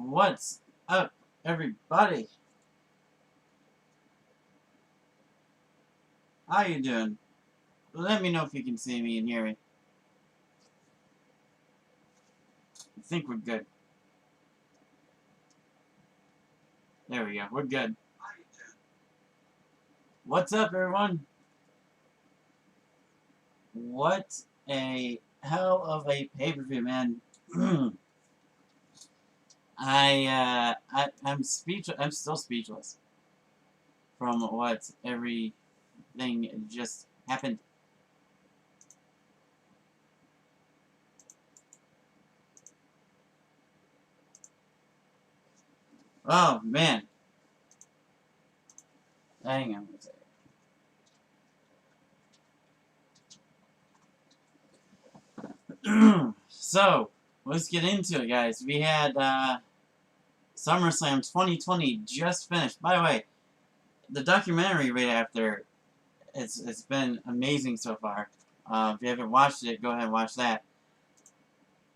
What's up, everybody? How you doing? Let me know if you can see me and hear me. I think we're good. There we go. We're good. What's up, everyone? What a hell of a pay-per-view, man. I'm speechless. I'm still speechless from what everything just happened. Oh man. Hang on a second. So, let's get into it, guys. We had SummerSLAM 2020 just finished. By the way, the documentary right after, it's been amazing so far. If you haven't watched it, go ahead and watch that.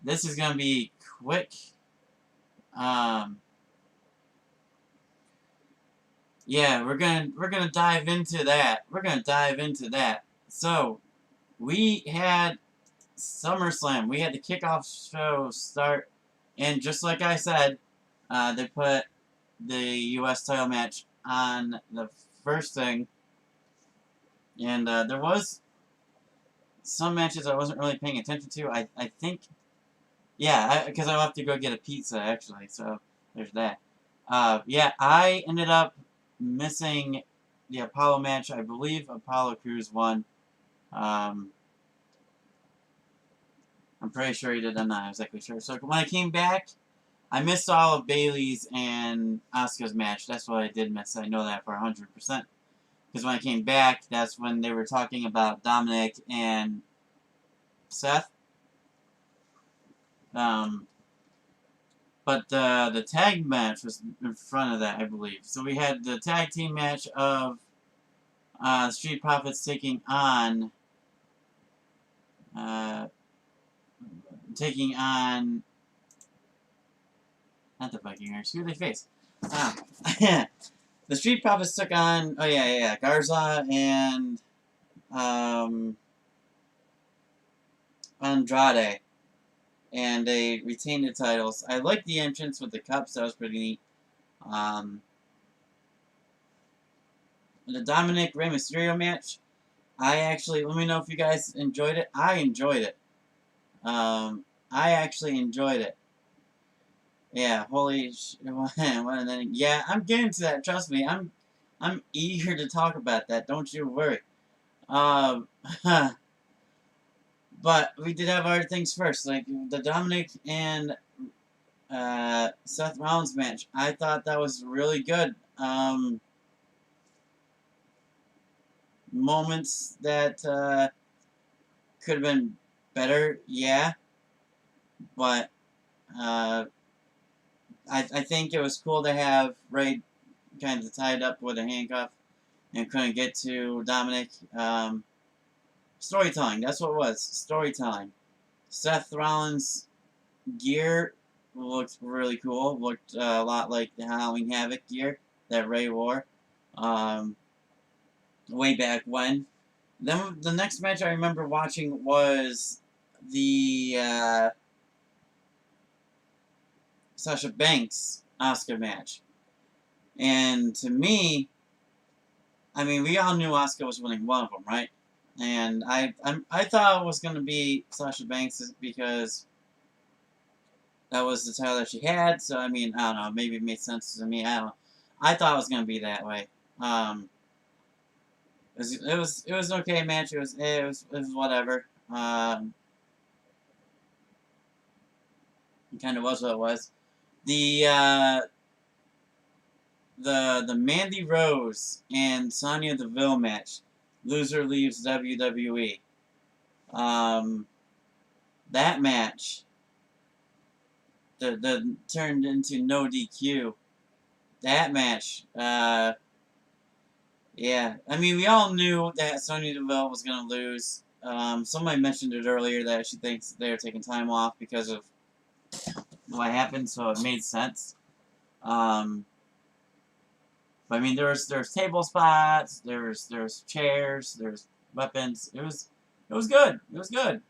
This is gonna be quick. Yeah, we're gonna dive into that. So, we had SummerSLAM. We had the kickoff show start, and just like I said, they put the U.S. title match on the first thing, and there was some matches I wasn't really paying attention to. I think, yeah, because I'll have to go get a pizza actually, so there's that. Yeah, I ended up missing the Apollo match. I believe Apollo Crews won. I'm pretty sure he did. I'm not exactly sure. So when I came back, I missed all of Bayley's and Asuka's match. That's what I did miss. I know that for 100%. Because when I came back, that's when they were talking about Dominic and Seth. But the tag match was in front of that, I believe. So we had the tag team match of Street Profits taking on not the Vikingers. Who do they face? The Street Profits took on Garza and Andrade, and they retained the titles. I liked the entrance with the cups. That was pretty neat. The Dominic Rey Mysterio match, let me know if you guys enjoyed it. I enjoyed it. I actually enjoyed it. Yeah, holy yeah, I'm getting to that. Trust me, I'm eager to talk about that. Don't you worry. But we did have other things first, like the Dominic and Seth Rollins match. I thought that was really good. Moments that could have been better, yeah, but I think it was cool to have Ray kind of tied up with a handcuff and couldn't get to Dominic. Storytelling, that's what it was. Storytelling. Seth Rollins' gear looked really cool. Looked a lot like the Halloween Havoc gear that Ray wore way back when. Then the next match I remember watching was the Sasha Banks Asuka match. And to me, I mean, we all knew Asuka was winning one of them, right? And I thought it was going to be Sasha Banks because that was the title that she had. So I mean, I don't know. Maybe it made sense to me. I don't know. I thought it was going to be that way. It was an okay match. It was whatever. It kind of was what it was. The Mandy Rose and Sonya Deville match. Loser leaves WWE. That match the turned into no DQ. That match, yeah. I mean, we all knew that Sonya Deville was going to lose. Somebody mentioned it earlier that she thinks they're taking time off because of what happened, so it made sense. But I mean, there's table spots, there's chairs, there's weapons. It was good. It was good.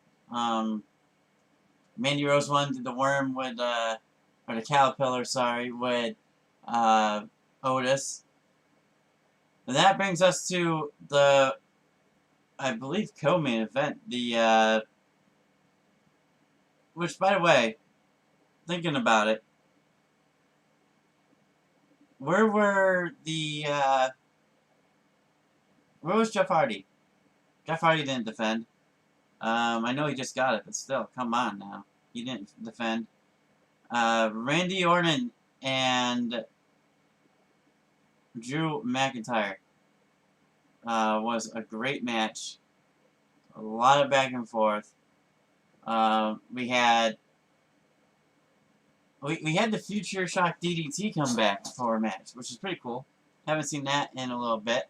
Mandy Rose won the worm with or the caterpillar, sorry, with Otis. And that brings us to the, I believe, co-main event. The which, by the way, thinking about it, where were the where was Jeff Hardy? Jeff Hardy didn't defend. I know he just got it, but still, come on now. He didn't defend. Randy Orton and Drew McIntyre was a great match. A lot of back and forth. We had the Future Shock DDT come back for a match, which is pretty cool. Haven't seen that in a little bit.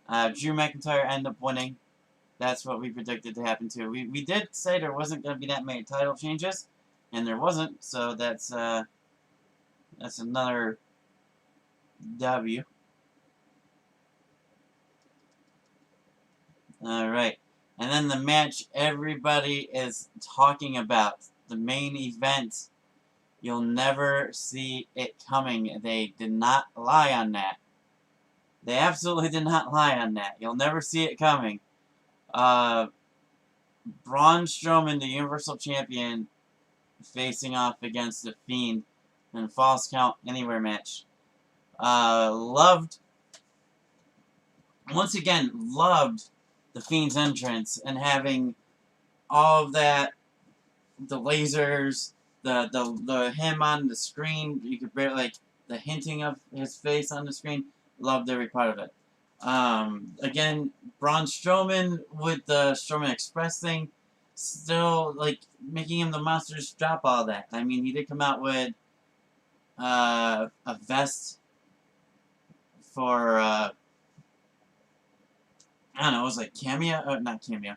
Drew McIntyre ended up winning. That's what we predicted to happen too. We did say there wasn't going to be that many title changes, and there wasn't. So that's another W. All right, and then the match everybody is talking about, the main event. You'll never see it coming. They did not lie on that. They absolutely did not lie on that. You'll never see it coming. Braun Strowman, the Universal Champion, facing off against the Fiend in a Falls Count Anywhere match. Loved the Fiend's entrance and having all of that, the lasers, the him on the screen. You could barely, like, the hinting of his face on the screen. Loved every part of it. Again, Braun Strowman with the Strowman Express thing, still, like, making him the monsters drop all that. I mean, he did come out with a vest for, I don't know, it was like Cameo, not Cameo.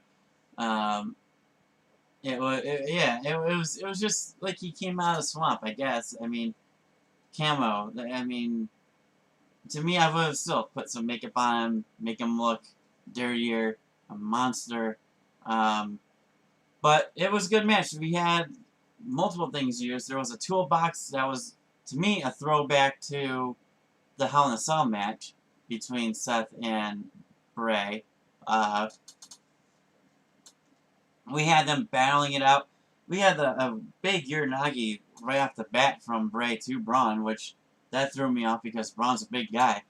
It was just like he came out of the swamp, I guess. I mean, camo. I mean, to me, I would have still put some makeup on him, make him look dirtier, a monster. But it was a good match. We had multiple things used. There was a toolbox that was, to me, a throwback to the Hell in a Cell match between Seth and Bray. We had them battling it out. We had a big Uranagi right off the bat from Bray to Braun, which that threw me off because Braun's a big guy.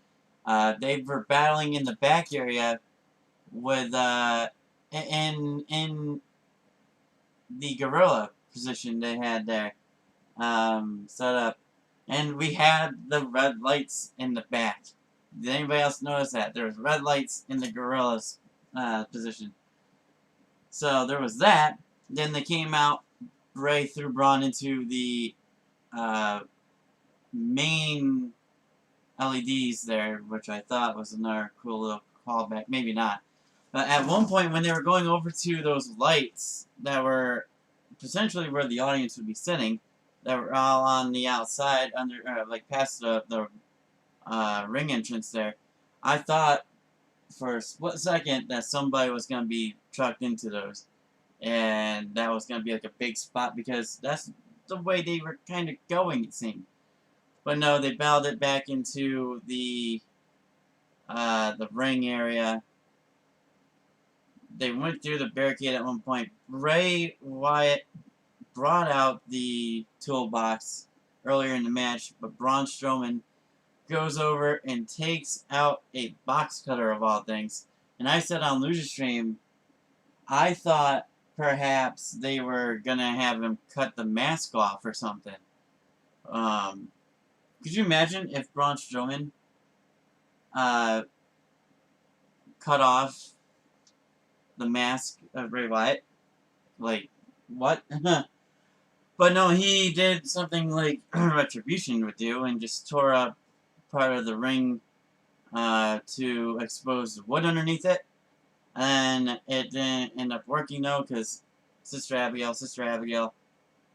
They were battling in the back area with in the gorilla position they had there set up, and we had the red lights in the back. Did anybody else notice that? There was red lights in the gorilla's position. So there was that. Then they came out. Bray threw Braun into the main LEDs there, which I thought was another cool little callback. Maybe not. But at one point, when they were going over to those lights that were potentially where the audience would be sitting, that were all on the outside, under like past the ring entrance there, I thought for a split second that somebody was going to be trucked into those. And that was going to be like a big spot because that's the way they were kind of going, it seemed. But no, they bowed it back into the ring area. They went through the barricade at one point. Bray Wyatt brought out the toolbox earlier in the match, but Braun Strowman goes over and takes out a box cutter of all things. And I said on Loser Stream, I thought perhaps they were gonna have him cut the mask off or something. Could you imagine if Braun Strowman cut off the mask of Bray Wyatt? Like, what? But no, he did something like Retribution would do and just tore up part of the ring to expose the wood underneath it. And it didn't end up working though, because Sister Abigail,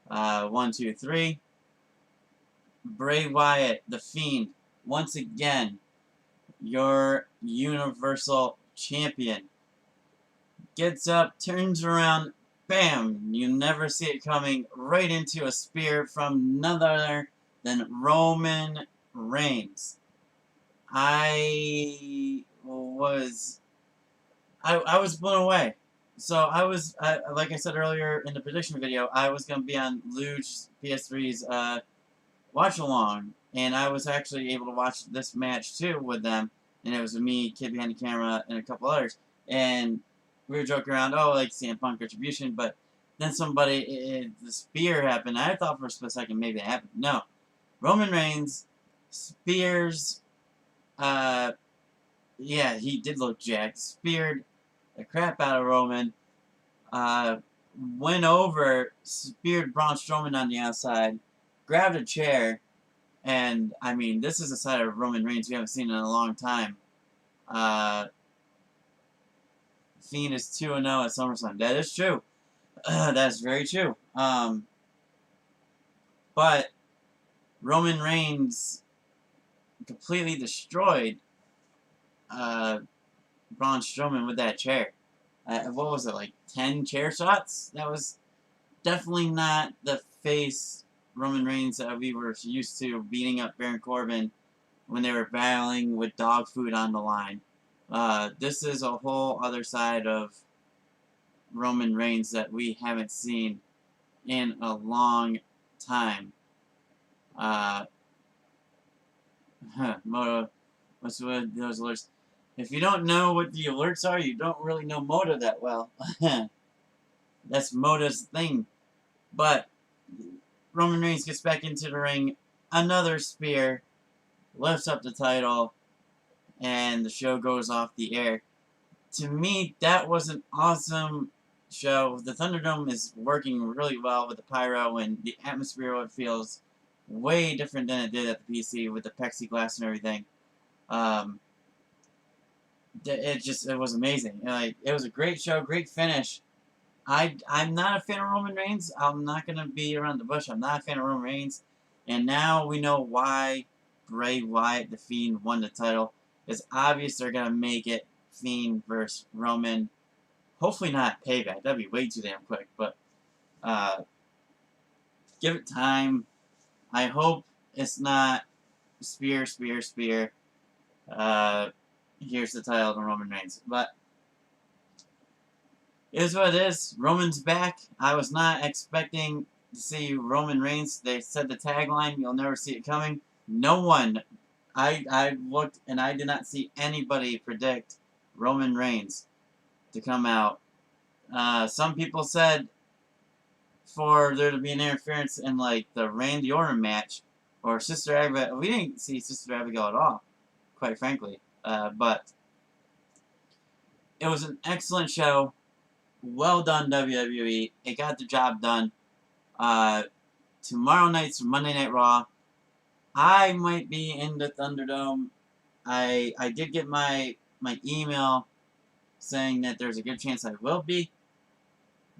1, 2, 3. Bray Wyatt, the Fiend, once again, your Universal Champion, gets up, turns around, bam! You never see it coming, right into a spear from none other than Roman Reigns. I was blown away. So like I said earlier in the prediction video, I was gonna be on Luge PS3's watch along, and I was actually able to watch this match too with them, and it was me, kid behind the camera, and a couple others, and we were joking around, oh, like CM Punk Retribution, but then the spear happened. I thought for a split second maybe it happened. No, Roman Reigns spears. Yeah, he did look jacked. Speared the crap out of Roman. Went over, speared Braun Strowman on the outside, grabbed a chair, and I mean, this is a side of Roman Reigns we haven't seen in a long time. Fiend is 2-0 at SummerSlam. That is true. That's very true. But Roman Reigns completely destroyed Braun Strowman with that chair. What was it, like 10 chair shots? That was definitely not the face Roman Reigns that we were used to beating up Baron Corbin when they were battling with dog food on the line. This is a whole other side of Roman Reigns that we haven't seen in a long time. Moto, what's with those alerts? If you don't know what the alerts are, you don't really know Moto that well. That's Moto's thing. But Roman Reigns gets back into the ring, another spear, lifts up the title, and the show goes off the air. To me, that was an awesome show. The Thunderdome is working really well with the pyro, and the atmosphere, it feels way different than it did at the PC with the plexiglass and everything. It was amazing. Like, it was a great show, great finish. I'm not a fan of Roman Reigns. I'm not gonna be around the bush. I'm not a fan of Roman Reigns, and now we know why Bray Wyatt, the Fiend, won the title. It's obvious they're gonna make it Fiend versus Roman. Hopefully not Payback. That'd be way too damn quick. But give it time. I hope it's not spear. Here's the title to Roman Reigns. But it is what it is. Roman's back. I was not expecting to see Roman Reigns. They said the tagline, you'll never see it coming. No one. I looked and I did not see anybody predict Roman Reigns to come out. Some people said for there to be an interference in like the Randy Orton match or Sister Abigail. We didn't see Sister Abigail at all, quite frankly. But it was an excellent show. Well done, WWE. It got the job done. Tomorrow night's Monday Night Raw. I might be in the Thunderdome. I did get my email saying that there's a good chance I will be.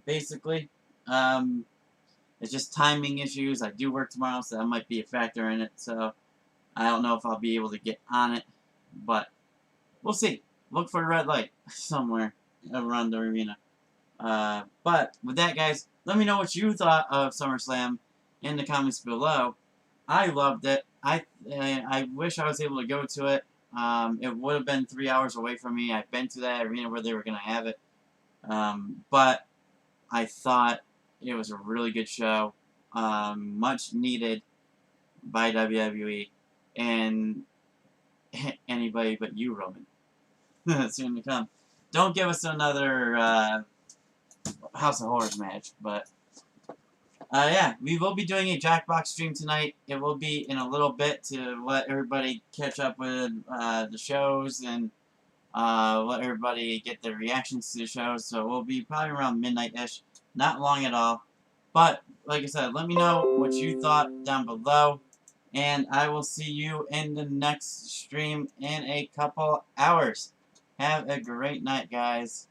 Basically, it's just timing issues. I do work tomorrow, so that might be a factor in it. So I don't know if I'll be able to get on it, but we'll see. Look for a red light somewhere around the arena. But with that, guys, let me know what you thought of SummerSlam in the comments below. I loved it. I wish I was able to go to it. It would have been 3 hours away from me. I've been to that arena where they were going to have it. But I thought it was a really good show. Much needed by WWE. And anybody but you, Roman. Soon to come. Don't give us another House of Horrors match, but yeah, we will be doing a Jackbox stream tonight. It will be in a little bit to let everybody catch up with the shows and let everybody get their reactions to the shows. So it will be probably around midnight-ish. Not long at all. But, like I said, let me know what you thought down below. And I will see you in the next stream in a couple hours. Have a great night, guys.